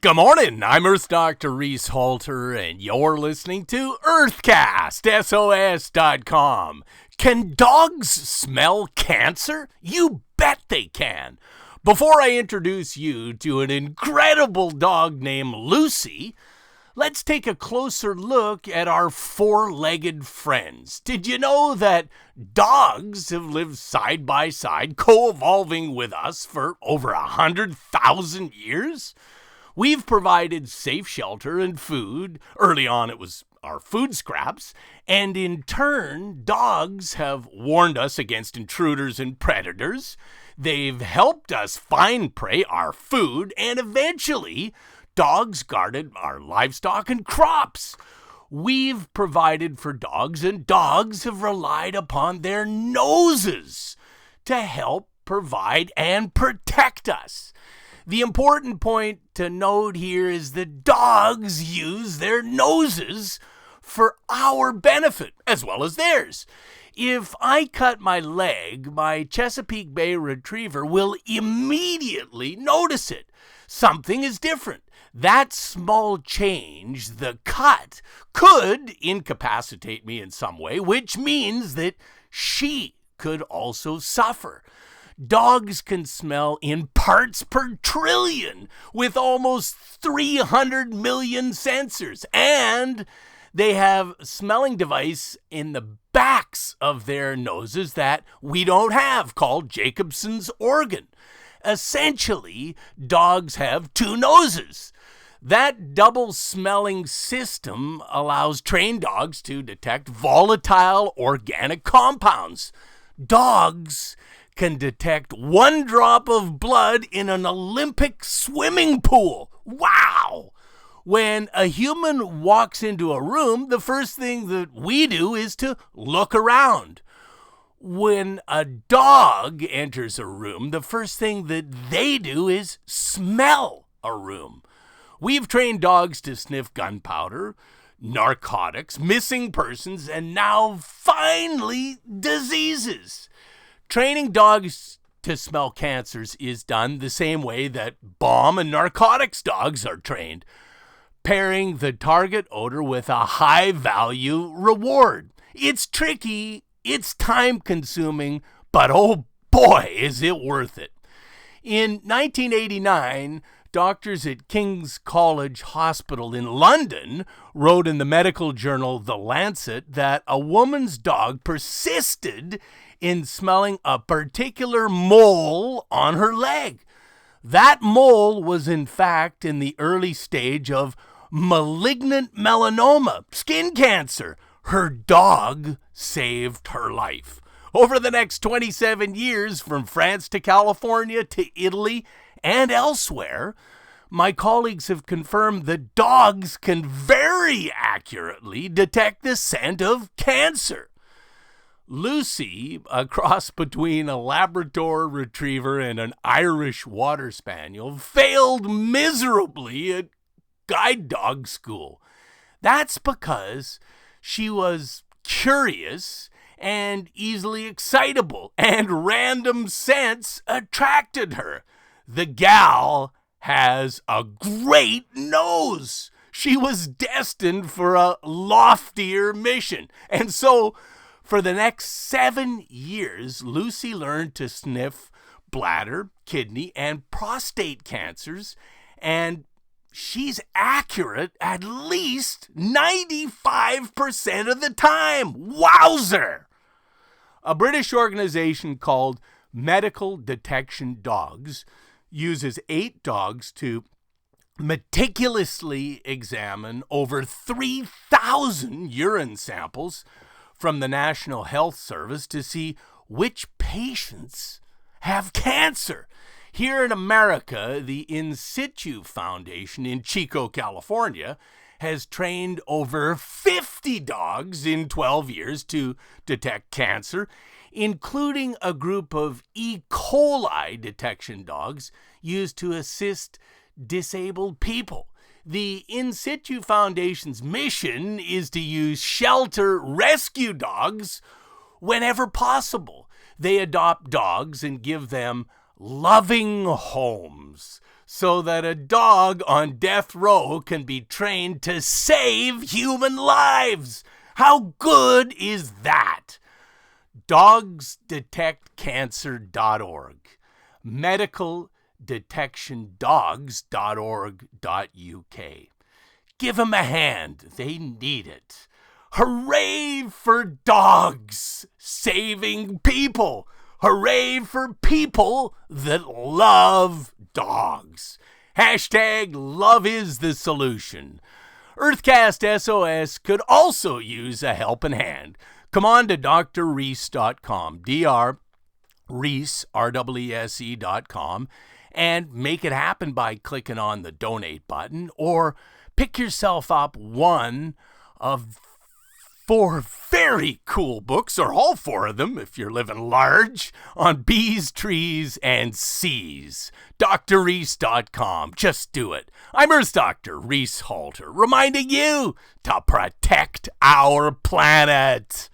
Good morning, I'm Earth Dr. Reese Halter, and you're listening to Earthcast, SOS.com. Can dogs smell cancer? You bet they can. Before I introduce you to an incredible dog named Lucy, let's take a closer look at our four-legged friends. Did you know that dogs have lived side by side, co-evolving with us for over 100,000 years? We've provided safe shelter and food. Early on, it was our food scraps. And in turn, dogs have warned us against intruders and predators. They've helped us find prey, our food, and eventually, dogs guarded our livestock and crops. We've provided for dogs, and dogs have relied upon their noses to help provide and protect us. The important point to note here is that dogs use their noses for our benefit as well as theirs. If I cut my leg, my Chesapeake Bay Retriever will immediately notice it. Something is different. That small change, the cut, could incapacitate me in some way, which means that she could also suffer. Dogs can smell in parts per trillion with almost 300 million sensors, and they have smelling device in the backs of their noses that we don't have, called Jacobson's organ. Essentially, dogs have two noses. That double smelling system allows trained dogs to detect volatile organic compounds. Dogs can detect one drop of blood in an Olympic swimming pool. Wow! When a human walks into a room, the first thing that we do is to look around. When a dog enters a room, the first thing that they do is smell a room. We've trained dogs to sniff gunpowder, narcotics, missing persons, and now finally diseases. Training dogs to smell cancers is done the same way that bomb and narcotics dogs are trained, pairing the target odor with a high-value reward. It's tricky, it's time-consuming, but oh boy, is it worth it. In 1989, doctors at King's College Hospital in London wrote in the medical journal The Lancet that a woman's dog persisted in smelling a particular mole on her leg. That mole was in fact in the early stage of malignant melanoma, skin cancer. Her dog saved her life. Over the next 27 years, from France to California to Italy and elsewhere, my colleagues have confirmed that dogs can very accurately detect the scent of cancer. Lucy, a cross between a Labrador Retriever and an Irish Water Spaniel, failed miserably at guide dog school. That's because she was curious and easily excitable, and random scents attracted her. The gal has a great nose. She was destined for a loftier mission. And so, for the next 7 years, Lucy learned to sniff bladder, kidney, and prostate cancers, and she's accurate at least 95% of the time. Wowzer! A British organization called Medical Detection Dogs uses 8 dogs to meticulously examine over 3,000 urine samples from the National Health Service to see which patients have cancer. Here in America, the In Situ Foundation in Chico, California, has trained over 50 dogs in 12 years to detect cancer, including a group of E. coli detection dogs used to assist disabled people. The In Situ Foundation's mission is to use shelter rescue dogs whenever possible. They adopt dogs and give them loving homes so that a dog on death row can be trained to save human lives. How good is that? DogsDetectCancer.org. medicaldetectiondogs.org.uk. Give them a hand. They need it. Hooray for dogs saving people. Hooray for people that love dogs. Hashtag love is the solution. Earthcast SOS could also use a helping hand. Come on to drreese.com, Reese, REESE.com, and make it happen by clicking on the donate button, or pick yourself up one of 4 very cool books, or all 4 of them if you're living large, on bees, trees, and seas. drreese.com. Just do it. I'm Earth Dr. Reese Halter, reminding you to protect our planet.